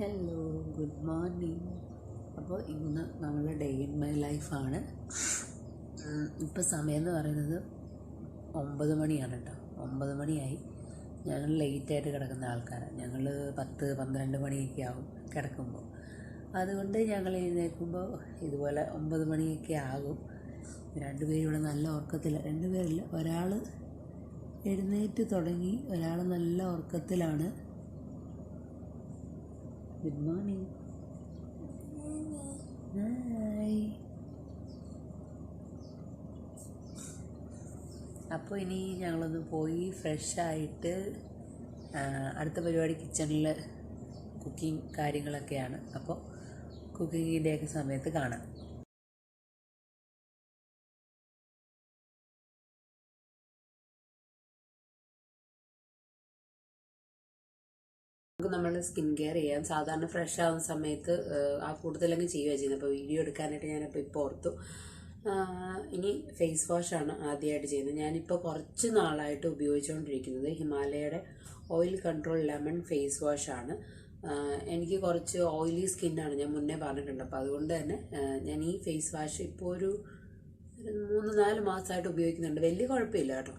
Hello, good morning. അപ്പോൾ ഇന്ന് നമ്മളുടെ ഡേ ഇൻ മൈ ലൈഫാണ്. ഇപ്പോൾ സമയം എന്ന് പറയുന്നത് 9 മണിയാണ് കേട്ടോ. 9 മണിയായി. ഞങ്ങൾ ലേറ്റായിട്ട് കിടക്കുന്ന ആൾക്കാരാണ്. ഞങ്ങൾ 10-12 മണിയൊക്കെ ആകും കിടക്കുമ്പോൾ. അതുകൊണ്ട് ഞങ്ങൾ എഴുന്നേൽക്കുമ്പോൾ ഇതുപോലെ 9 മണിയൊക്കെ ആകും. രണ്ടുപേരും ഇവിടെ നല്ല ഉറക്കത്തില്ല. രണ്ടുപേരില്ല, ഒരാൾ എഴുന്നേറ്റ് തുടങ്ങി, ഒരാൾ നല്ല ഉറക്കത്തിലാണ്. Good morning. ഹായ്. അപ്പോൾ ഇനി ഞങ്ങളൊന്ന് പോയി ഫ്രഷായിട്ട് അടുത്ത പരിപാടി കിച്ചണിൽ കുക്കിംഗ് കാര്യങ്ങളൊക്കെയാണ്. അപ്പോൾ കുക്കിങ്ങിൻ്റെയൊക്കെ സമയത്ത് കാണാം. നമ്മൾ സ്കിൻ കെയർ ചെയ്യാം. സാധാരണ ഫ്രഷ് ആവുന്ന സമയത്ത് ആ കൂടുതലങ്ങ് ചെയ്യുക ചെയ്യുന്നത്. അപ്പോൾ വീഡിയോ എടുക്കാനായിട്ട് ഇപ്പോൾ ഓർത്തു. ഇനി ഫേസ് വാഷാണ് ആദ്യമായിട്ട് ചെയ്യുന്നത്. ഞാനിപ്പോൾ കുറച്ച് നാളായിട്ട് ഉപയോഗിച്ചുകൊണ്ടിരിക്കുന്നത് ഹിമാലയയുടെ ഓയിൽ കൺട്രോൾ ലെമൺ ഫേസ് വാഷാണ്. എനിക്ക് കുറച്ച് ഓയിലി സ്കിന്നാണ്, ഞാൻ മുന്നേ പറഞ്ഞിട്ടുണ്ട്. അപ്പോൾ അതുകൊണ്ട് തന്നെ ഞാൻ ഈ ഫേസ് വാഷ് ഇപ്പോൾ ഒരു 3-4 മാസമായിട്ട് ഉപയോഗിക്കുന്നുണ്ട്. വലിയ കുഴപ്പമില്ല കേട്ടോ.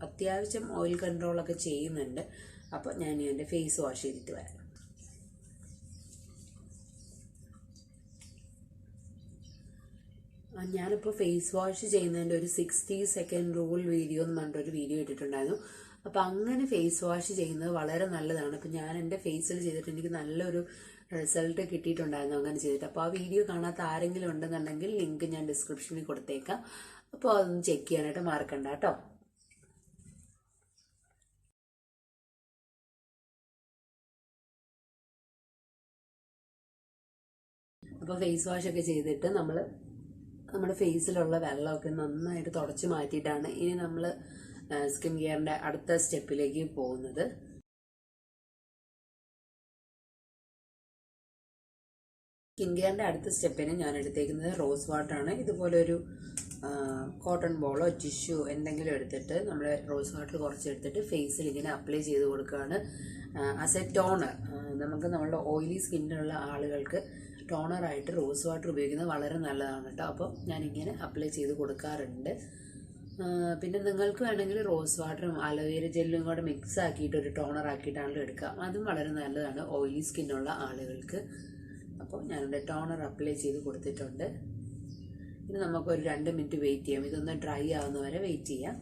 അത്യാവശ്യം ഓയിൽ കൺട്രോളൊക്കെ ചെയ്യുന്നുണ്ട്. അപ്പോൾ ഞാൻ എൻ്റെ ഫേസ് വാഷ് ചെയ്തിട്ട് വരാം. ഞാനിപ്പോൾ ഫേസ് വാഷ് ചെയ്യുന്നതിൻ്റെ ഒരു 60 സെക്കൻഡ് റൂൾ വീഡിയോ എന്ന് പറഞ്ഞിട്ടൊരു വീഡിയോ ഇട്ടിട്ടുണ്ടായിരുന്നു. അപ്പോൾ അങ്ങനെ ഫേസ് വാഷ് ചെയ്യുന്നത് വളരെ നല്ലതാണ്. അപ്പോൾ ഞാൻ എൻ്റെ ഫേസിൽ ചെയ്തിട്ട് എനിക്ക് നല്ലൊരു റിസൾട്ട് കിട്ടിയിട്ടുണ്ടായിരുന്നു അങ്ങനെ ചെയ്തിട്ട്. അപ്പോൾ ആ വീഡിയോ കാണാത്ത ആരെങ്കിലും ഉണ്ടെന്നുണ്ടെങ്കിൽ ലിങ്ക് ഞാൻ ഡിസ്ക്രിപ്ഷനിൽ കൊടുത്തേക്കാം. അപ്പോൾ അതൊന്ന് ചെക്ക് ചെയ്യാനായിട്ട് മറക്കണ്ട കേട്ടോ. അപ്പോൾ ഫേസ് വാഷ് ഒക്കെ ചെയ്തിട്ട് നമ്മുടെ ഫേസിലുള്ള വെള്ളമൊക്കെ നന്നായിട്ട് തുടച്ച് മാറ്റിയിട്ടാണ് ഇനി നമ്മൾ സ്കിൻ കെയറിന്റെ അടുത്ത സ്റ്റെപ്പിലേക്ക് പോകുന്നത്. സ്കിൻ കെയറിന്റെ അടുത്ത സ്റ്റെപ്പിന് ഞാൻ എടുത്തേക്കുന്നത് റോസ് വാട്ടറാണ്. ഇതുപോലെ ഒരു കോട്ടൺ ബോളോ ടിഷ്യൂ എന്തെങ്കിലും എടുത്തിട്ട് നമ്മൾ റോസ് വാട്ടർ കുറച്ചെടുത്തിട്ട് ഫേസിൽ ഇങ്ങനെ അപ്ലൈ ചെയ്ത് കൊടുക്കുകയാണ്. As A toner. നമുക്ക് നമ്മളുടെ ഓയിലി സ്കിന്നിലുള്ള ആളുകൾക്ക് ടോണറായിട്ട് റോസ് വാട്ടർ ഉപയോഗിക്കുന്നത് വളരെ നല്ലതാണ് കേട്ടോ. അപ്പോൾ ഞാനിങ്ങനെ അപ്ലൈ ചെയ്ത് കൊടുക്കാറുണ്ട്. പിന്നെ നിങ്ങൾക്ക് വേണമെങ്കിൽ റോസ് വാട്ടറും അലോവേര ജെല്ലും കൂടെ മിക്സ് ആക്കിയിട്ട് ഒരു ടോണർ ആക്കിയിട്ടാണല്ലോ എടുക്കാം. അതും വളരെ നല്ലതാണ് ഓയിലി സ്കിന്നുള്ള ആളുകൾക്ക്. അപ്പോൾ ഞാനിവിടെ ടോണർ അപ്ലൈ ചെയ്ത് കൊടുത്തിട്ടുണ്ട്. ഇനി നമുക്കൊരു 2 മിനിറ്റ് വെയിറ്റ് ചെയ്യാം. ഇതൊന്ന് ഡ്രൈ ആവുന്ന വരെ വെയിറ്റ് ചെയ്യാം.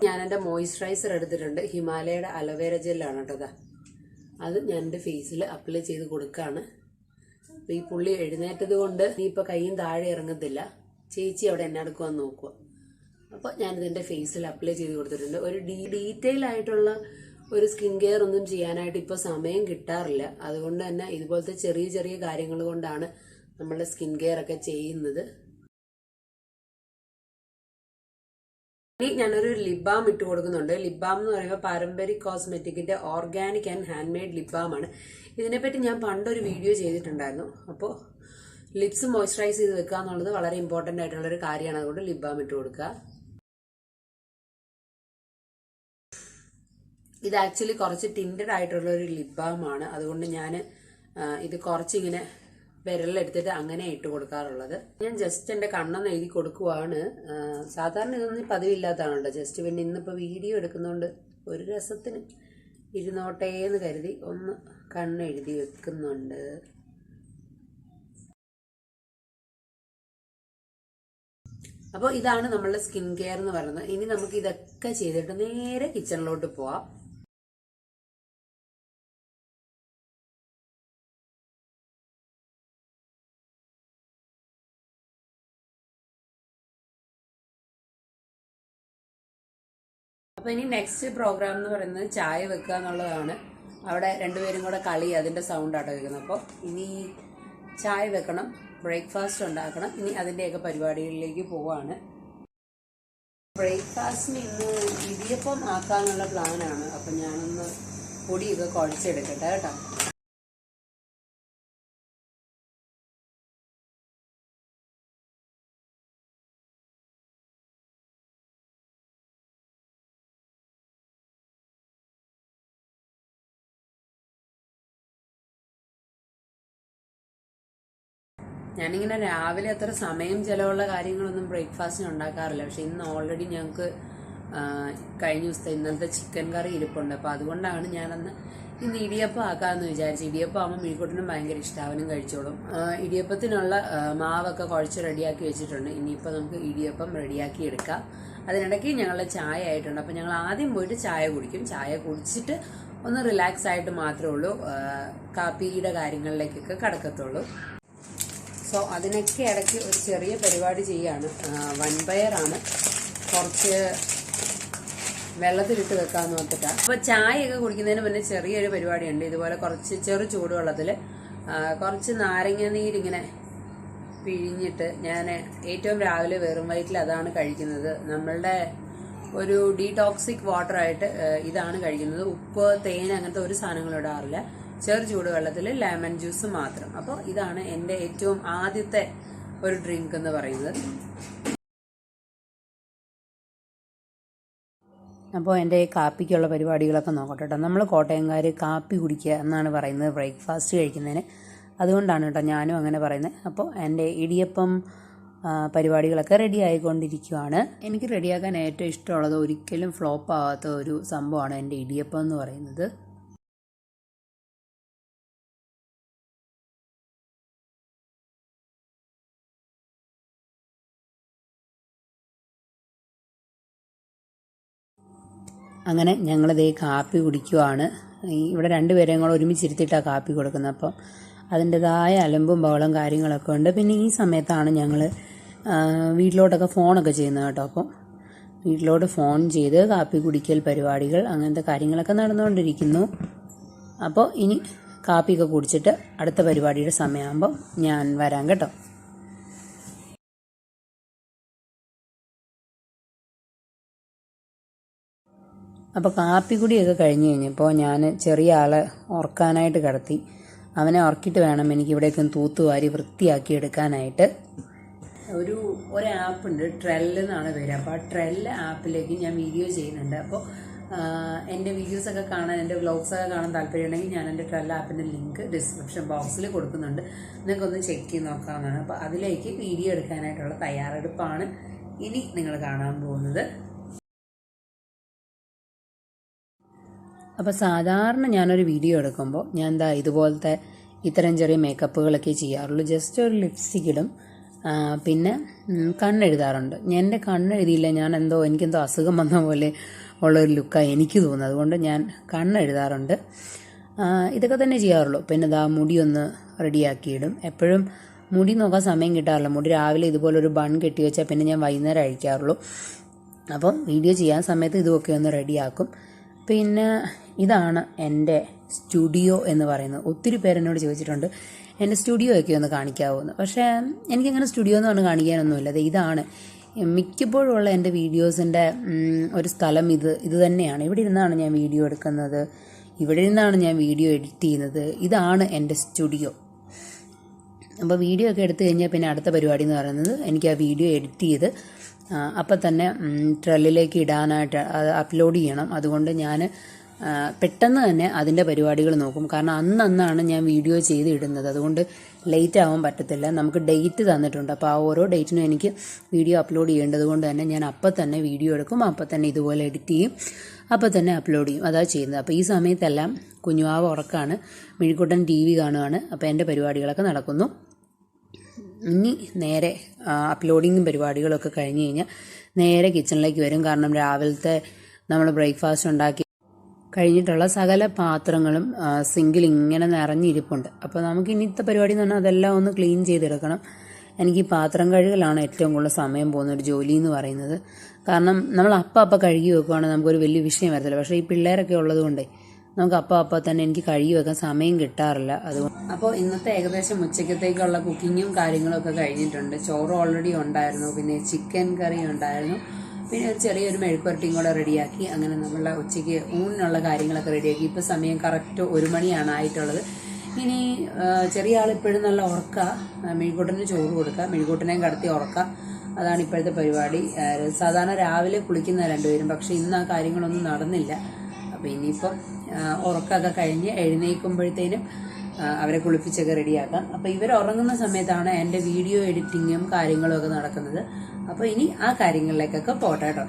ഞാൻ എൻ്റെ മോയ്സ്ചറൈസർ എടുത്തിട്ടുണ്ട്. ഹിമാലയയുടെ അലോവേര ജെല്ലാണ് കേട്ടോ. അത് ഞാൻ എൻ്റെ ഫേസിൽ അപ്ലൈ ചെയ്ത് കൊടുക്കുകയാണ്. അപ്പോൾ ഈ പുള്ളി എഴുന്നേറ്റത് കൊണ്ട് ഇനിയിപ്പോൾ കൈയും താഴെ ഇറങ്ങത്തില്ല. ചേച്ചി അവിടെ എന്നെ അടുക്കുവാന്ന് നോക്കുക. അപ്പോൾ ഞാനിത് എൻ്റെ ഫേസിൽ അപ്ലൈ ചെയ്ത് കൊടുത്തിട്ടുണ്ട്. ഒരു ഡീറ്റെയിൽ ആയിട്ടുള്ള ഒരു സ്കിൻ കെയർ ഒന്നും ചെയ്യാനായിട്ട് ഇപ്പോൾ സമയം കിട്ടാറില്ല. അതുകൊണ്ട് തന്നെ ഇതുപോലത്തെ ചെറിയ ചെറിയ കാര്യങ്ങൾ കൊണ്ടാണ് നമ്മളുടെ സ്കിൻ കെയർ ഒക്കെ ചെയ്യുന്നത്. ഞാനൊരു ലിപ് ബാം ഇട്ട് കൊടുക്കുന്നുണ്ട്. ലിപ് ബാം എന്ന് പറയുമ്പോൾ പാരമ്പരിക് കോസ്മെറ്റിക്കിന്റെ organic and hand made lip balm ആണ്. ഇതിനെപ്പറ്റി ഞാൻ പണ്ടൊരു വീഡിയോ ചെയ്തിട്ടുണ്ടായിരുന്നു. അപ്പോൾ ലിപ്സ് മോയ്സ്ചറൈസ് ചെയ്ത് വെക്കുക എന്നുള്ളത് വളരെ ഇമ്പോർട്ടന്റ് ആയിട്ടുള്ള ഒരു കാര്യമാണ്. അതുകൊണ്ട് ലിപ് ബാം ഇട്ട് കൊടുക്കുക. ഇത് ആക്ച്വലി കുറച്ച് ടിൻഡഡ് ആയിട്ടുള്ള ഒരു ലിപ് ബാം ആണ്. അതുകൊണ്ട് ഞാൻ ഇത് കുറച്ചിങ്ങനെ വിരലെടുത്തിട്ട് അങ്ങനെ ഇട്ട് കൊടുക്കാറുള്ളത്. ഞാൻ ജസ്റ്റ് എൻ്റെ കണ്ണെന്ന് എഴുതി കൊടുക്കുവാണ്. സാധാരണ ഇതൊന്നും പതിവില്ലാത്തതാണ് കേട്ടോ. ജസ്റ്റ് പിന്നെ ഇന്നിപ്പോൾ വീഡിയോ എടുക്കുന്നതുകൊണ്ട് ഒരു രസത്തിന് ഇരുന്നോട്ടേ എന്ന് കരുതി ഒന്ന് കണ്ണെഴുതി വെക്കുന്നുണ്ട്. അപ്പോൾ ഇതാണ് നമ്മളുടെ സ്കിൻ കെയർ എന്ന് പറയുന്നത്. ഇനി നമുക്ക് ഇതൊക്കെ ചെയ്തിട്ട് നേരെ കിച്ചണിലോട്ട് പോവാം. അപ്പൊ ഇനി നെക്സ്റ്റ് പ്രോഗ്രാം എന്ന് പറയുന്നത് ചായ വെക്കുക എന്നുള്ളതാണ്. അവിടെ രണ്ടുപേരും കൂടെ കളി, അതിന്റെ സൗണ്ട് ആട്ടോ കേൾക്കുന്നത്. അപ്പോൾ ഇനി ചായ വെക്കണം, ബ്രേക്ക്ഫാസ്റ്റ് ഉണ്ടാക്കണം. ഇനി അതിന്റെയൊക്കെ പരിപാടികളിലേക്ക് പോവാണ്. ബ്രേക്ക്ഫാസ്റ്റിന് ഇന്ന് ഇടിയപ്പം ആക്കാന്നുള്ള പ്ലാനാണ്. അപ്പൊ ഞാനൊന്ന് പൊടിയൊക്കെ കുഴച്ചെടുക്കട്ടെ കേട്ടോ. ഞാനിങ്ങനെ രാവിലെ അത്ര സമയം ചിലവുള്ള കാര്യങ്ങളൊന്നും ബ്രേക്ക്ഫാസ്റ്റിന് ഉണ്ടാക്കാറില്ല. പക്ഷെ ഇന്ന് ഓൾറെഡി ഞങ്ങൾക്ക് കഴിഞ്ഞ ദിവസത്തെ ഇന്നലത്തെ ചിക്കൻ കറി ഇരിപ്പുണ്ട്. അപ്പോൾ അതുകൊണ്ടാണ് ഞാനന്ന് ഇന്ന് ഇടിയപ്പം ആക്കാമെന്ന് വിചാരിച്ചു. ഇടിയപ്പം ആകുമ്പോൾ മീൻകുട്ടനും ഭയങ്കര ഇഷ്ടം, അവനും കഴിച്ചോളും. ഇടിയപ്പത്തിനുള്ള മാവൊക്കെ കുഴച്ച് റെഡിയാക്കി വെച്ചിട്ടുണ്ട്. ഇനിയിപ്പോൾ നമുക്ക് ഇടിയപ്പം റെഡിയാക്കി എടുക്കാം. അതിനിടയ്ക്ക് ഞങ്ങളുടെ ചായ ആയിട്ടുണ്ട്. അപ്പം ഞങ്ങൾ ആദ്യം പോയിട്ട് ചായ കുടിക്കും. ചായ കുടിച്ചിട്ട് ഒന്ന് റിലാക്സ് ആയിട്ട് മാത്രമേ ഉള്ളൂ കാപ്പിയുടെ കാര്യങ്ങളിലേക്കൊക്കെ കടക്കത്തുള്ളൂ. സോ അതിനൊക്കെ ഇടയ്ക്ക് ഒരു ചെറിയ പരിപാടി ചെയ്യാണ്. വൻപയറാണ്, കുറച്ച് വെള്ളത്തിലിട്ട് വെക്കാമെന്ന് ഓർത്തിട്ടാണ്. അപ്പോൾ ചായയൊക്കെ കുടിക്കുന്നതിന് മുന്നേ ചെറിയൊരു പരിപാടിയുണ്ട്. ഇതുപോലെ കുറച്ച് ചെറു ചൂടുവെള്ളത്തിൽ കുറച്ച് നാരങ്ങ നീരിങ്ങനെ പിഴിഞ്ഞിട്ട് ഞാൻ ഏറ്റവും രാവിലെ വെറും വയറ്റിൽ അതാണ് കഴിക്കുന്നത്. നമ്മളുടെ ഒരു ഡീടോക്സിക് വാട്ടറായിട്ട് ഇതാണ് കഴിക്കുന്നത്. ഉപ്പ്, തേൻ അങ്ങനത്തെ ഒരു സാധനങ്ങളും ഇടാറില്ല. ചെറു ചൂടുവെള്ളത്തിൽ ലെമൺ ജ്യൂസ് മാത്രം. അപ്പോൾ ഇതാണ് എൻ്റെ ഏറ്റവും ആദ്യത്തെ ഒരു ഡ്രിങ്ക് എന്ന് പറയുന്നത്. അപ്പോൾ എൻ്റെ കാപ്പിക്കുള്ള പരിപാടികളൊക്കെ നോക്കട്ടെ കേട്ടോ. നമ്മൾ കോട്ടയംകാർ കാപ്പി കുടിക്കുക എന്നാണ് പറയുന്നത് ബ്രേക്ക്ഫാസ്റ്റ് കഴിക്കുന്നതിന്. അതുകൊണ്ടാണ് കേട്ടോ ഞാനും അങ്ങനെ പറയുന്നത്. അപ്പോൾ എൻ്റെ ഇടിയപ്പം പരിപാടികളൊക്കെ റെഡി ആയിക്കൊണ്ടിരിക്കുകയാണ്. എനിക്ക് റെഡിയാക്കാൻ ഏറ്റവും ഇഷ്ടമുള്ളത്, ഒരിക്കലും ഫ്ലോപ്പ് ആവാത്ത ഒരു സംഭവമാണ് എൻ്റെ ഇടിയപ്പം എന്ന് പറയുന്നത്. അങ്ങനെ ഞങ്ങളിതേ കാപ്പി കുടിക്കുവാണ്. ഇവിടെ രണ്ടുപേരെയും കൂടെ ഒരുമിച്ചിരുത്തിയിട്ടാണ് കാപ്പി കൊടുക്കുന്നത്. അപ്പം അതിൻ്റെതായ അലമ്പും ബഹളം കാര്യങ്ങളൊക്കെ ഉണ്ട്. പിന്നെ ഈ സമയത്താണ് ഞങ്ങൾ വീട്ടിലോട്ടൊക്കെ ഫോണൊക്കെ ചെയ്യുന്നത് കേട്ടോ. അപ്പം വീട്ടിലോട്ട് ഫോൺ ചെയ്ത് കാപ്പി കുടിക്കൽ പരിപാടികൾ അങ്ങനത്തെ കാര്യങ്ങളൊക്കെ നടന്നുകൊണ്ടിരിക്കുന്നു. അപ്പോൾ ഇനി കാപ്പിയൊക്കെ കുടിച്ചിട്ട് അടുത്ത പരിപാടിയുടെ സമയമാകുമ്പോൾ ഞാൻ വരാം കേട്ടോ. അപ്പോൾ കാപ്പിക്കുടിയൊക്കെ കഴിഞ്ഞ് കഴിഞ്ഞപ്പോൾ ഞാൻ ചെറിയ ആളെ ഉറക്കാനായിട്ട് കിടത്തി. അവനെ ഉറക്കിയിട്ട് വേണം എനിക്ക് ഇവിടേക്ക് തൂത്തുവാരി വൃത്തിയാക്കി എടുക്കാനായിട്ട്. ഒരു ആപ്പുണ്ട്, ട്രെൽ എന്നാണ് പേര്. അപ്പോൾ ആ ട്രെൽ ആപ്പിലേക്ക് ഞാൻ വീഡിയോ ചെയ്യുന്നുണ്ട്. അപ്പോൾ എൻ്റെ വീഡിയോസൊക്കെ കാണാൻ, എൻ്റെ വ്ലോഗ്സൊക്കെ കാണാൻ താല്പര്യമുണ്ടെങ്കിൽ ഞാൻ എൻ്റെ ട്രെൽ ആപ്പിൻ്റെ ലിങ്ക് ഡിസ്ക്രിപ്ഷൻ ബോക്സിൽ കൊടുക്കുന്നുണ്ട്. നിങ്ങൾക്കൊന്ന് ചെക്ക് ചെയ്ത് നോക്കാവുന്നതാണ്. അപ്പോൾ അതിലേക്ക് വീഡിയോ എടുക്കാനായിട്ടുള്ള തയ്യാറെടുപ്പാണ് ഇനി നിങ്ങൾ കാണാൻ പോകുന്നത്. അപ്പോൾ സാധാരണ ഞാനൊരു വീഡിയോ എടുക്കുമ്പോൾ ഞാൻ ഇതുപോലത്തെ ഇത്തരം ചെറിയ മേക്കപ്പുകളൊക്കെ ചെയ്യാറുള്ളൂ. ജസ്റ്റ് ഒരു ലിപ്സ്റ്റിക് ഇടും, പിന്നെ കണ്ണെഴുതാറുണ്ട്. എൻ്റെ കണ്ണെഴുതിയില്ല, എനിക്കെന്തോ അസുഖം വന്ന പോലെ ഉള്ളൊരു ലുക്കാണ് എനിക്ക് തോന്നുന്നത്. അതുകൊണ്ട് ഞാൻ കണ്ണെഴുതാറുണ്ട്. ഇതൊക്കെ തന്നെ ചെയ്യാറുള്ളൂ. പിന്നെ മുടി ഒന്ന് റെഡിയാക്കിയിടും. എപ്പോഴും മുടി നോക്കാൻ സമയം കിട്ടാറില്ല. മുടി രാവിലെ ഇതുപോലൊരു ബൺ കെട്ടി വെച്ചാൽ പിന്നെ ഞാൻ വൈകുന്നേരം അഴിക്കാറുള്ളൂ. അപ്പം വീഡിയോ ചെയ്യാൻ സമയത്ത് ഇതുമൊക്കെ ഒന്ന് റെഡിയാക്കും. പിന്നെ ഇതാണ് എൻ്റെ സ്റ്റുഡിയോ എന്ന് പറയുന്നത്. ഒത്തിരി പേരെന്നോട് ചോദിച്ചിട്ടുണ്ട് എൻ്റെ സ്റ്റുഡിയോ ഒക്കെ ഒന്ന് കാണിക്കാവുമെന്ന്. പക്ഷേ എനിക്കങ്ങനെ സ്റ്റുഡിയോ എന്ന് പറഞ്ഞ് കാണിക്കാനൊന്നുമില്ല. ഇതാണ് മിക്കപ്പോഴും ഉള്ള എൻ്റെ വീഡിയോസിൻ്റെ ഒരു സ്ഥലം. ഇത് തന്നെയാണ്. ഇവിടെ ഇരുന്നാണ് ഞാൻ വീഡിയോ എടുക്കുന്നത്, ഇവിടെ ഇരുന്നാണ് ഞാൻ വീഡിയോ എഡിറ്റ് ചെയ്യുന്നത്. ഇതാണ് എൻ്റെ സ്റ്റുഡിയോ. അപ്പോൾ വീഡിയോ ഒക്കെ എടുത്തു കഴിഞ്ഞാൽ പിന്നെ അടുത്ത പരിപാടി എന്ന് പറയുന്നത് എനിക്ക് ആ വീഡിയോ എഡിറ്റ് ചെയ്ത് അപ്പം തന്നെ ട്രെല്ലിലേക്ക് ഇടാനായിട്ട് അപ്ലോഡ് ചെയ്യണം. അതുകൊണ്ട് ഞാൻ പെട്ടെന്ന് തന്നെ അതിൻ്റെ പരിപാടികൾ നോക്കും. കാരണം അന്നാണ് ഞാൻ വീഡിയോ ചെയ്ത് ഇടുന്നത്. അതുകൊണ്ട് ലേറ്റ് ആവാൻ പറ്റത്തില്ല. നമുക്ക് ഡേറ്റ് തന്നിട്ടുണ്ട്. അപ്പോൾ ആ ഓരോ ഡേറ്റിനും എനിക്ക് വീഡിയോ അപ്ലോഡ് ചെയ്യേണ്ടത് കൊണ്ട് തന്നെ ഞാൻ അപ്പം തന്നെ വീഡിയോ എടുക്കും, അപ്പം തന്നെ ഇതുപോലെ എഡിറ്റ് ചെയ്യും, അപ്പം തന്നെ അപ്ലോഡ് ചെയ്യും. അതാണ് ചെയ്യുന്നത്. അപ്പോൾ ഈ സമയത്തെല്ലാം കുഞ്ഞുവാവ് ഉറക്കാണ്, മിഴിക്കുട്ടൻ TV കാണുകയാണ്. അപ്പോൾ എൻ്റെ പരിപാടികളൊക്കെ നടക്കുന്നു. ഇനി നേരെ അപ്ലോഡിങ്ങും പരിപാടികളൊക്കെ കഴിഞ്ഞ് കഴിഞ്ഞാൽ നേരെ കിച്ചണിലേക്ക് വരും. കാരണം രാവിലത്തെ നമ്മൾ ബ്രേക്ക്ഫാസ്റ്റ് ഉണ്ടാക്കി കഴിഞ്ഞിട്ടുള്ള സകല പാത്രങ്ങളും സിങ്കിൽ ഇങ്ങനെ നിറഞ്ഞിരിപ്പുണ്ട്. അപ്പോൾ നമുക്ക് ഇന്നത്തെ പരിപാടി എന്ന് പറഞ്ഞാൽ അതെല്ലാം ഒന്ന് ക്ലീൻ ചെയ്തെടുക്കണം. എനിക്ക് ഈ പാത്രം കഴുകലാണ് ഏറ്റവും കൂടുതൽ സമയം പോകുന്ന ഒരു ജോലി എന്ന് പറയുന്നത്. കാരണം നമ്മൾ അപ്പം കഴുകി വെക്കുകയാണെങ്കിൽ നമുക്കൊരു വലിയ വിഷയം വരത്തില്ല. പക്ഷേ ഈ പിള്ളേരൊക്കെ ഉള്ളത് കൊണ്ടേ നമുക്ക് അപ്പം തന്നെ എനിക്ക് കഴുകി വെക്കാൻ സമയം കിട്ടാറില്ല. അതുകൊണ്ട് അപ്പോൾ ഇന്നത്തെ ഏകദേശം ഉച്ചക്കത്തേക്കുള്ള കുക്കിങ്ങും കാര്യങ്ങളും ഒക്കെ കഴിഞ്ഞിട്ടുണ്ട്. ചോറ് ഓൾറെഡി ഉണ്ടായിരുന്നു, പിന്നെ ചിക്കൻ കറി ഉണ്ടായിരുന്നു, പിന്നെ ചെറിയൊരു മെഴുക്കുവരട്ടിയും കൂടെ റെഡിയാക്കി. അങ്ങനെ നമ്മളെ ഉച്ചയ്ക്ക് ഊണിനുള്ള കാര്യങ്ങളൊക്കെ റെഡിയാക്കി. ഇപ്പോൾ സമയം കറക്റ്റ് 1 മണിയാണ് ആയിട്ടുള്ളത്. ഇനി ചെറിയ ആളിപ്പോഴും നല്ല ഉറക്കുക, മെഴുകൂട്ടന് ചോറ് കൊടുക്കുക, മെഴുകൂട്ടനെയും കടത്തി ഉറക്കുക. അതാണ് ഇപ്പോഴത്തെ പരിപാടി. സാധാരണ രാവിലെ കുളിക്കുന്ന രണ്ടുപേരും, പക്ഷെ ഇന്ന് ആ കാര്യങ്ങളൊന്നും നടന്നില്ല. അപ്പോൾ ഇനിയിപ്പം ഉറക്കമൊക്കെ കഴിഞ്ഞ് എഴുന്നേൽക്കുമ്പോഴത്തേനും അവരെ കുളിപ്പിച്ചൊക്കെ റെഡിയാക്കാം. അപ്പോൾ ഇവർ ഉറങ്ങുന്ന സമയത്താണ് എൻ്റെ വീഡിയോ എഡിറ്റിങ്ങും കാര്യങ്ങളും ഒക്കെ നടക്കുന്നത്. അപ്പോൾ ഇനി ആ കാര്യങ്ങളിലേക്കൊക്കെ പോട്ടെ കേട്ടോ.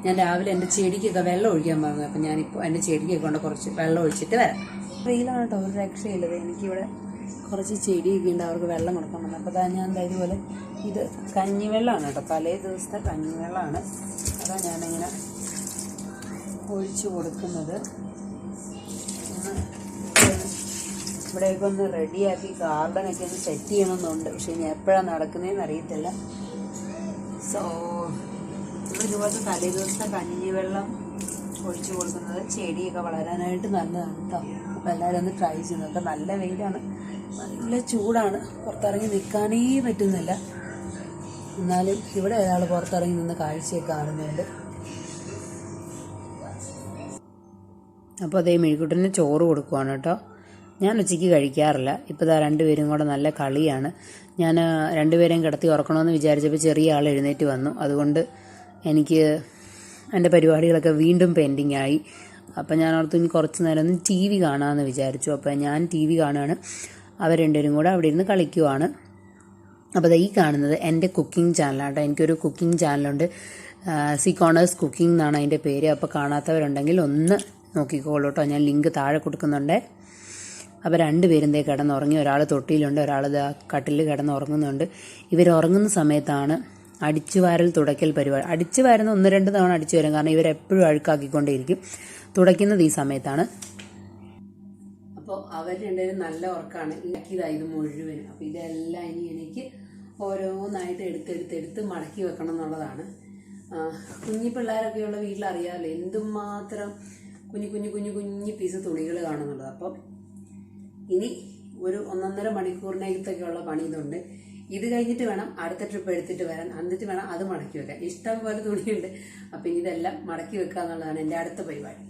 ഞാൻ രാവിലെ എൻ്റെ ചെടിക്കൊക്കെ വെള്ളം ഒഴിക്കാൻ പറഞ്ഞു. അപ്പം ഞാനിപ്പോൾ എൻ്റെ ചെടിക്കൊക്കെ കൊണ്ട് കുറച്ച് വെള്ളം ഒഴിച്ചിട്ട് വരാം. വെയിലാണ് കേട്ടോ, ഒരു രക്ഷയില്ലത്. എനിക്കിവിടെ കുറച്ച് ചെടിയൊക്കെ ഉണ്ട്, അവർക്ക് വെള്ളം കൊടുക്കാൻ പറ്റും. അപ്പോൾ ഞാൻ ഇതുപോലെ ഇത് കഞ്ഞിവെള്ളമാണ് കേട്ടോ, തലേ ദിവസത്തെ കഞ്ഞിവെള്ളമാണ്. അതാണ് ഞാനിങ്ങനെ ഒഴിച്ചു കൊടുക്കുന്നത്. ഇവിടെയൊക്കെ ഒന്ന് റെഡിയാക്കി ഗാർഡനൊക്കെ ഒന്ന് സെറ്റ് ചെയ്യണമെന്നുണ്ട്. പക്ഷെ ഇനി എപ്പോഴാണ് നടക്കുന്നതെന്ന് അറിയത്തില്ല. സോ ഇതുപോലത്തെ തലേ ദിവസത്തെ കഞ്ഞിവെള്ളം ഒഴിച്ചു കൊടുക്കുന്നത് ചെടിയൊക്കെ വളരാനായിട്ട് നല്ലതാണ് കേട്ടോ. അപ്പോൾ എല്ലാവരും ഒന്ന് ട്രൈ ചെയ്ത് നോക്കാം. നല്ല വെയിലാണ്, നല്ല ചൂടാണ്, പുറത്തിറങ്ങി നിൽക്കാനേ പറ്റുന്നില്ല. എന്നാലും ഇവിടെ ഒരാൾ പുറത്തിറങ്ങി നിന്ന് കാഴ്ചയൊക്കെ കാണുന്നുണ്ട്. അപ്പോൾ അതേ മെഴുകുട്ടന് ചോറ് കൊടുക്കുവാണ് കേട്ടോ. ഞാൻ ഉച്ചയ്ക്ക് കഴിക്കാറില്ല. ഇപ്പോൾ ഇതാ രണ്ടുപേരും കൂടെ നല്ല കളിയാണ്. ഞാൻ രണ്ടുപേരെയും കിടത്തി ഉറക്കണമെന്ന് വിചാരിച്ചപ്പോൾ ചെറിയ ആൾ എഴുന്നേറ്റ് വന്നു. അതുകൊണ്ട് എനിക്ക് എൻ്റെ പരിപാടികളൊക്കെ വീണ്ടും പെൻഡിങ് ആയി. അപ്പം ഞാൻ ഓർത്തു ഇനി കുറച്ച് നേരം ഒന്ന് ടി വി കാണാമെന്ന് വിചാരിച്ചു. അപ്പോൾ ഞാൻ ടി വി കാണുകയാണ്, അവർ രണ്ടുപേരും കൂടെ അവിടെ ഇരുന്ന് കളിക്കുവാണ്. അപ്പോൾ ഈ കാണുന്നത് എൻ്റെ കുക്കിംഗ് ചാനലാണ് കേട്ടോ. എനിക്കൊരു കുക്കിംഗ് ചാനലുണ്ട്, സി കോണേഴ്സ് കുക്കിംഗ് എന്നാണ് അതിൻ്റെ പേര്. അപ്പോൾ കാണാത്തവരുണ്ടെങ്കിൽ ഒന്ന് നോക്കിക്കോളൂ കേട്ടോ, ഞാൻ ലിങ്ക് താഴെ കൊടുക്കുന്നുണ്ട്. അപ്പോൾ രണ്ടുപേരും ദേ കിടന്നുറങ്ങി. ഒരാൾ തൊട്ടിയിലുണ്ട്, ഒരാൾ കട്ടിലിൽ കിടന്നുറങ്ങുന്നുണ്ട്. ഇവരുറങ്ങുന്ന സമയത്താണ് അടിച്ചു വാരൽ തുടയ്ക്കൽ പരിപാടി. അടിച്ചു വാരുന്ന 1-2 തവണ അടിച്ചു വരും, കാരണം ഇവരെപ്പോഴും അഴുക്കാക്കിക്കൊണ്ടേയിരിക്കും. തുടയ്ക്കുന്നത് ഈ സമയത്താണ്. അപ്പോൾ അവർ രണ്ടുപേരും നല്ല ഉറക്കമാണ്. ഇത് മുഴുവൻ. അപ്പോൾ ഇതെല്ലാം ഇനി എനിക്ക് ഓരോന്നായിട്ട് എടുത്ത് മടക്കി വെക്കണം എന്നുള്ളതാണ്. കുഞ്ഞി പിള്ളേരൊക്കെയുള്ള വീട്ടിലറിയാമല്ലോ എന്തുമാത്രം കുഞ്ഞു പീസ് തുണികൾ കാണുന്നുള്ളത്. അപ്പം ഇനി ഒരു 1.5 മണിക്കൂറിനകത്തൊക്കെയുള്ള പണി ഇതുണ്ട്. ഇത് കഴിഞ്ഞിട്ട് വേണം അടുത്ത ട്രിപ്പ് എടുത്തിട്ട് വരാൻ, എന്നിട്ട് വേണം അത് മടക്കി വെക്കാൻ. ഇഷ്ടം പോലെ തുണിയുണ്ട്. അപ്പം ഇതെല്ലാം മടക്കി വെക്കുക എന്നുള്ളതാണ് എൻ്റെ അടുത്ത പരിപാടി.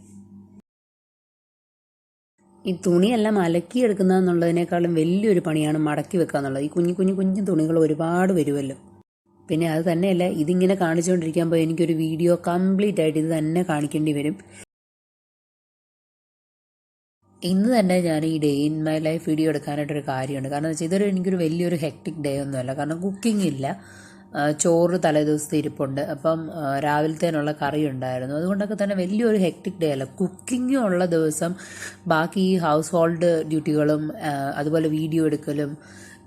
ഈ തുണിയെല്ലാം അലക്കിയെടുക്കുന്നതെന്നുള്ളതിനേക്കാളും വലിയൊരു പണിയാണ് മടക്കി വെക്കുക എന്നുള്ളത്. ഈ കുഞ്ഞു തുണികൾ ഒരുപാട് വരുമല്ലോ. പിന്നെ അത് തന്നെയല്ല, ഇതിങ്ങനെ കാണിച്ചുകൊണ്ടിരിക്കുമ്പോൾ എനിക്കൊരു വീഡിയോ കംപ്ലീറ്റ് ആയിട്ട് ഇത് തന്നെ കാണിക്കേണ്ടി വരും. ഇന്ന് തന്നെ ഞാൻ ഈ day in my life video എടുക്കാനായിട്ടൊരു കാര്യമുണ്ട്. കാരണം എന്താ വെച്ചാൽ എനിക്കൊരു വലിയൊരു ഹെക്ടിക് ഡേ ഒന്നുമല്ല. കാരണം കുക്കിംഗ് ഇല്ല, ചോറ് തലേദിവസത്തെ ഇരിപ്പുണ്ട്. അപ്പം രാവിലത്തേനുള്ള കറി ഉണ്ടായിരുന്നു. അതുകൊണ്ടൊക്കെ തന്നെ വലിയൊരു ഹെക്ടിക് ഡേ അല്ല. കുക്കിംഗ് ഉള്ള ദിവസം ബാക്കി ഈ ഹൗസ് ഹോൾഡ് ഡ്യൂട്ടികളും അതുപോലെ വീഡിയോ എടുക്കലും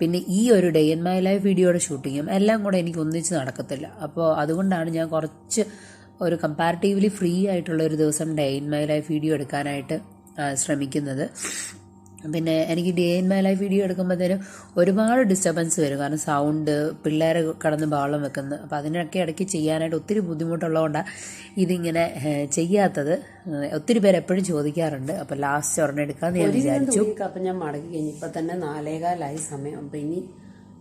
പിന്നെ ഈ ഒരു ഡേ ഇൻ മൈ ലൈഫ് വീഡിയോയുടെ ഷൂട്ടിങ്ങും എല്ലാം കൂടെ എനിക്ക് ഒന്നിച്ച് നടക്കത്തില്ല. അപ്പോൾ അതുകൊണ്ടാണ് ഞാൻ കുറച്ച് ഒരു കമ്പാരിറ്റീവ്ലി ഫ്രീ ആയിട്ടുള്ള ഒരു ദിവസം day in my life video എടുക്കാനായിട്ട് ശ്രമിക്കുന്നത്. പിന്നെ എനിക്ക് day in my life video എടുക്കുമ്പോഴത്തേനും ഒരുപാട് ഡിസ്റ്റർബൻസ് വരും. കാരണം സൗണ്ട്, പിള്ളേരെ കടന്ന് ബഹളം വെക്കുന്നത്. അപ്പോൾ അതിനൊക്കെ ഇടയ്ക്ക് ചെയ്യാനായിട്ട് ഒത്തിരി ബുദ്ധിമുട്ടുള്ളതുകൊണ്ടാണ് ഇതിങ്ങനെ ചെയ്യാത്തത്. ഒത്തിരി പേര് എപ്പോഴും ചോദിക്കാറുണ്ട്. അപ്പോൾ ലാസ്റ്റ് ഒരെണ്ണം എടുക്കാമെന്ന് ഞാൻ വിചാരിച്ചു. അപ്പം ഞാൻ മടക്കി കഴിഞ്ഞു. ഇപ്പം തന്നെ 4:15 സമയം. അപ്പം ഇനി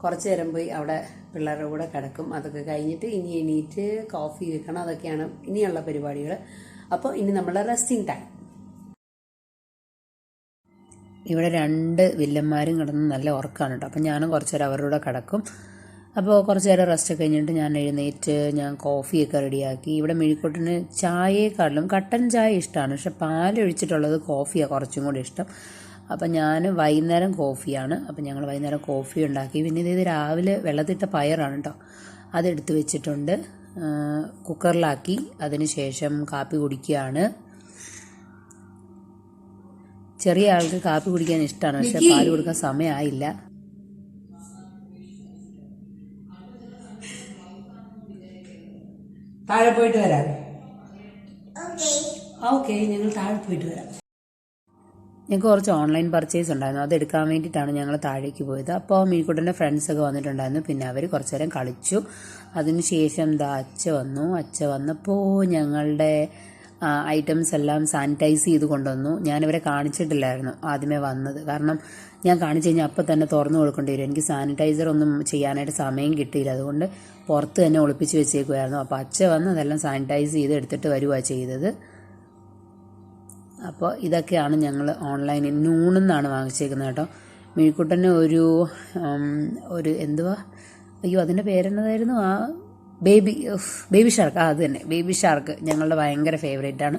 കുറച്ച് നേരം പോയി അവിടെ പിള്ളേരുടെ കൂടെ കിടക്കും. അതൊക്കെ കഴിഞ്ഞിട്ട് ഇനി എണീറ്റ് കോഫി വെക്കണം. അതൊക്കെയാണ് ഇനിയുള്ള പരിപാടികൾ. അപ്പോൾ ഇനി നമ്മളെ റെസ്റ്റിംഗ് ടൈം. ഇവിടെ 2 വില്ലന്മാരും കിടന്ന് നല്ല ഉറക്കമാണ് കേട്ടോ. അപ്പം ഞാനും കുറച്ച് നേരം അവരുടെ കൂടെ കിടക്കും. അപ്പോൾ കുറച്ച് നേരം റെസ്റ്റ് കഴിഞ്ഞിട്ട് ഞാൻ എഴുന്നേറ്റ് ഞാൻ കോഫിയൊക്കെ റെഡിയാക്കി. ഇവിടെ മിഴിക്കൂട്ടിന് ചായയെക്കാട്ടിലും കട്ടൻ ചായ ഇഷ്ടമാണ്, പക്ഷെ പാലൊഴിച്ചിട്ടുള്ളത് കോഫിയാണ് കുറച്ചും കൂടി ഇഷ്ടം. അപ്പം ഞാൻ വൈകുന്നേരം കോഫിയാണ്. അപ്പം ഞങ്ങൾ വൈകുന്നേരം കോഫി ഉണ്ടാക്കി. പിന്നെ ഇത് രാവിലെ വെള്ളത്തിട്ട പയറാണ് കേട്ടോ, അതെടുത്ത് വെച്ചിട്ടുണ്ട്. കുക്കറിലാക്കി. അതിന് ശേഷം കാപ്പി കുടിക്കുകയാണ്. ചെറിയ ആൾക്ക് കാപ്പി കുടിക്കാൻ ഇഷ്ടമാണ്, പക്ഷെ പാല് കൊടുക്കാൻ സമയമായില്ല. താഴെ പോയിട്ട് വരാം. ഓക്കെ, ഞങ്ങൾ താഴെ പോയിട്ട് വരാം. ഞങ്ങൾക്ക് കുറച്ച് ഓൺലൈൻ പർച്ചേസ് ഉണ്ടായിരുന്നു, അത് എടുക്കാൻ വേണ്ടിയിട്ടാണ് ഞങ്ങൾ താഴേക്ക് പോയത്. അപ്പോൾ മീൻകുട്ടൻ്റെ ഫ്രണ്ട്സൊക്കെ വന്നിട്ടുണ്ടായിരുന്നു. പിന്നെ അവർ കുറച്ച് നേരം കളിച്ചു. അതിനുശേഷം അച്ഛ വന്നു. അച്ഛ വന്നപ്പോൾ ഞങ്ങളുടെ ഐറ്റംസ് എല്ലാം സാനിറ്റൈസ് ചെയ്ത് കൊണ്ടുവന്നു. ഞാനിവരെ കാണിച്ചിട്ടില്ലായിരുന്നു ആദ്യമേ വന്നത്, കാരണം ഞാൻ കാണിച്ചു കഴിഞ്ഞാൽ അപ്പം തന്നെ തുറന്നു കൊടുക്കേണ്ടി വരും. എനിക്ക് സാനിറ്റൈസർ ഒന്നും ചെയ്യാനായിട്ട് സമയം കിട്ടിയില്ല, അതുകൊണ്ട് പുറത്ത് തന്നെ ഒളിപ്പിച്ച് വെച്ചേക്കുമായിരുന്നു. അപ്പോൾ അച്ഛ വന്ന് അതെല്ലാം സാനിറ്റൈസ് ചെയ്ത് എടുത്തിട്ട് വരുവാണ് ചെയ്തത്. അപ്പോൾ ഇതൊക്കെയാണ് ഞങ്ങൾ ഓൺലൈനിൽ നൂണെന്നാണ് വാങ്ങിച്ചേക്കുന്നത് കേട്ടോ. മിഴിക്കുട്ടന് ഒരു എന്തുവാ, അയ്യോ അതിൻ്റെ പേരെന്നതായിരുന്നു, ബേബി ഷാർക്ക്, അത് തന്നെ ബേബി ഷാർക്ക് ഞങ്ങളുടെ ഭയങ്കര ഫേവറേറ്റാണ്.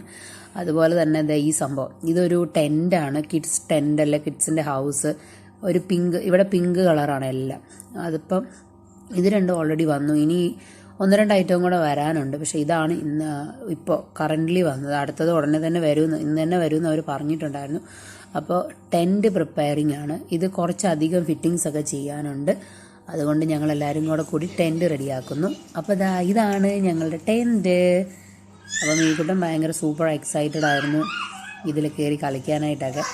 അതുപോലെ തന്നെ ഈ സംഭവം ഇതൊരു ടെൻ്റാണ്, കിഡ്സ് ടെൻ്റ് അല്ല, കിഡ്സിൻ്റെ ഹൗസ്. ഒരു പിങ്ക്, ഇവിടെ പിങ്ക് കളറാണ് എല്ലാം. അതിപ്പം ഇത് രണ്ടും ഓൾറെഡി വന്നു. ഇനി 1-2 ഐറ്റവും കൂടെ വരാനുണ്ട്. പക്ഷേ ഇതാണ് ഇന്ന് ഇപ്പോൾ കറൻ്റ്ലി വന്നത്. അടുത്തത് ഉടനെ തന്നെ വരുമെന്ന്, ഇന്ന് തന്നെ വരുമെന്ന് അവർ പറഞ്ഞിട്ടുണ്ടായിരുന്നു. അപ്പോൾ ടെൻറ്റ് പ്രിപ്പയറിംഗ് ആണ്. ഇത് കുറച്ചധികം ഫിറ്റിങ്സ് ഒക്കെ ചെയ്യാനുണ്ട്. അതുകൊണ്ട് ഞങ്ങളെല്ലാവരും കൂടി ടെൻറ്റ് റെഡിയാക്കുന്നു. അപ്പോൾ ഇതാണ് ഞങ്ങളുടെ ടെൻറ്റ്. അപ്പം മീൻകുട്ടൻ ഭയങ്കര സൂപ്പർ എക്സൈറ്റഡ് ആയിരുന്നു ഇതിൽ കയറി കളിക്കാനായിട്ടൊക്കെ.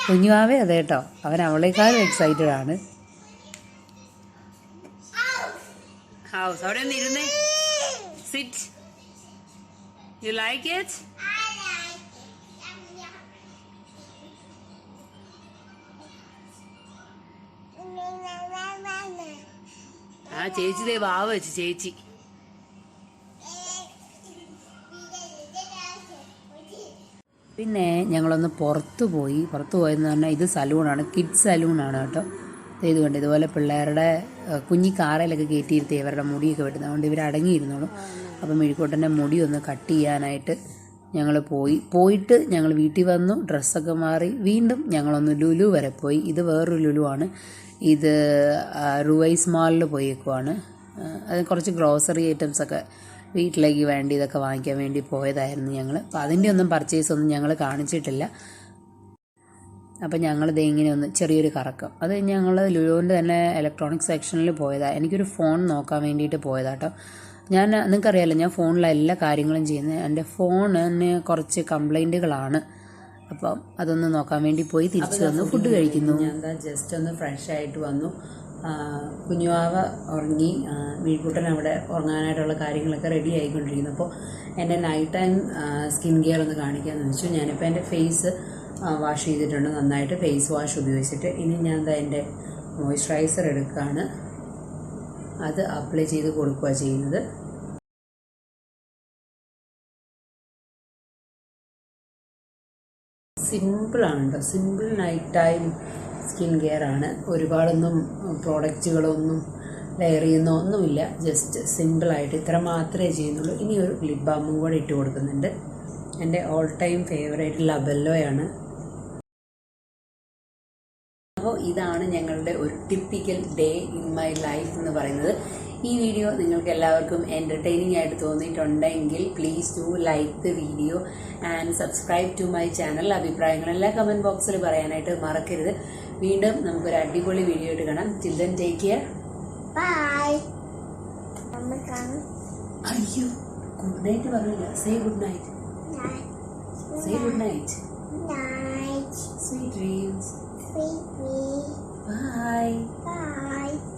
കുഞ്ഞുവാവേ അതെ കേട്ടോ, അവൻ അവളേക്കാളും എക്സൈറ്റഡ് ആണ്. ഹൗസ് അവിടെ ഒന്ന് ഇരുന്നേ. സിറ്റ്. You like it? ആ ചേച്ചി ദേ വാവ വെച്ച് ചേച്ചി. പിന്നെ ഞങ്ങളൊന്ന് പുറത്തു പോയെന്ന് പറഞ്ഞാൽ ഇത് സലൂണാണ്, കിഡ്സ് സലൂണാണ് കേട്ടോ. ഇത് കണ്ട് ഇതുപോലെ പിള്ളേരുടെ കുഞ്ഞി കാറയിലൊക്കെ കയറ്റിയിരുത്തി ഇവരുടെ മുടിയൊക്കെ വെട്ടുന്നത്. അതുകൊണ്ട് ഇവർ അടങ്ങിയിരുന്നോളും. അപ്പം മിഴിക്കോട്ടൻ്റെ മുടി ഒന്ന് കട്ട് ചെയ്യാനായിട്ട് ഞങ്ങൾ പോയിട്ട് ഞങ്ങൾ വീട്ടിൽ വന്നു, ഡ്രസ്സൊക്കെ മാറി വീണ്ടും ഞങ്ങളൊന്ന് ലുലു വരെ പോയി. ഇത് വേറൊരു ലുലു ആണ്. ഇത് റുവൈസ് മാളിൽ പോയേക്കുവാണ്. അത് കുറച്ച് ഗ്രോസറി ഐറ്റംസൊക്കെ വീട്ടിലേക്ക് വേണ്ടി ഇതൊക്കെ വാങ്ങിക്കാൻ വേണ്ടി പോയതായിരുന്നു ഞങ്ങൾ. അപ്പോൾ അതിൻ്റെ ഒന്നും പർച്ചേസ് ഒന്നും ഞങ്ങൾ കാണിച്ചിട്ടില്ല. അപ്പം ഞങ്ങളിത് ഇങ്ങനെ ഒന്ന് ചെറിയൊരു കറക്കം. അത് ഞങ്ങൾ ലുലുവിൻ്റെ തന്നെ ഇലക്ട്രോണിക് സെക്ഷനിൽ പോയതാണ്. എനിക്കൊരു ഫോൺ നോക്കാൻ വേണ്ടിയിട്ട് പോയതാട്ടോ. നിങ്ങൾക്കറിയാമല്ലോ, ഞാൻ ഫോണിലാണ് എല്ലാ കാര്യങ്ങളും ചെയ്യുന്നത്. എൻ്റെ ഫോണിന് കുറച്ച് കംപ്ലൈൻറ്റുകളാണ്. അപ്പം അതൊന്ന് നോക്കാൻ വേണ്ടി പോയി തിരിച്ചു വന്നു, ഫുഡ് കഴിക്കുന്നു. ഞാൻ ജസ്റ്റ് ഒന്ന് ഫ്രഷ് ആയിട്ട് വന്നു. കുഞ്ഞുവാവ ഉറങ്ങി, വീട്ടുകൂട്ടൻ അവിടെ ഉറങ്ങാനായിട്ടുള്ള കാര്യങ്ങളൊക്കെ റെഡി ആയിക്കൊണ്ടിരിക്കുന്നു. അപ്പോൾ എൻ്റെ നൈറ്റ് ടൈം സ്കിൻ കെയർ ഒന്ന് കാണിക്കാമെന്ന് വെച്ചു. ഞാനിപ്പോൾ എൻ്റെ ഫേസ് വാഷ് ചെയ്തിട്ടുണ്ട് നന്നായിട്ട്, ഫേസ് വാഷ് ഉപയോഗിച്ചിട്ട്. ഇനി ഞാൻ എൻ്റെ മോയ്സ്ചറൈസർ എടുക്കുകയാണ്, അത് അപ്ലൈ ചെയ്ത് കൊടുക്കുക ചെയ്യുന്നത്. സിമ്പിളാണ് കേട്ടോ, simple night time skin care ആണ്. ഒരുപാടൊന്നും പ്രോഡക്റ്റുകളൊന്നും ലെയർ ചെയ്യുന്ന ഒന്നുമില്ല, ജസ്റ്റ് സിമ്പിളായിട്ട് ഇത്ര മാത്രമേ ചെയ്യുന്നുള്ളൂ. ഇനി ഒരു ലിപ് ബാമും കൂടെ ഇട്ട് കൊടുക്കുന്നുണ്ട്. എൻ്റെ ഓൾ ടൈം ഫേവറേറ്റ് ലബെല്ലോയാണ്. അപ്പോൾ ഇതാണ് ഞങ്ങളുടെ ഒരു typical day in my life എന്ന് പറയുന്നത്. ഈ വീഡിയോ നിങ്ങൾക്ക് എല്ലാവർക്കും എൻ്റർടൈനിങ് ആയിട്ട് തോന്നിയിട്ടുണ്ടെങ്കിൽ please do like the video and subscribe to my channel. അഭിപ്രായങ്ങളെല്ലാം കമൻറ്റ് ബോക്സിൽ പറയാനായിട്ട് മറക്കരുത്. വീണ്ടും നമുക്കൊരു അടിപൊളി വീഡിയോ ആയിട്ട് കാണാം. Till then take care, bye. അയ്യോ, ഗുഡ് നൈറ്റ് പറഞ്ഞില്ല. Say good night. Say good night. Night. Sweet dreams. Sweet dreams. Bye. Bye.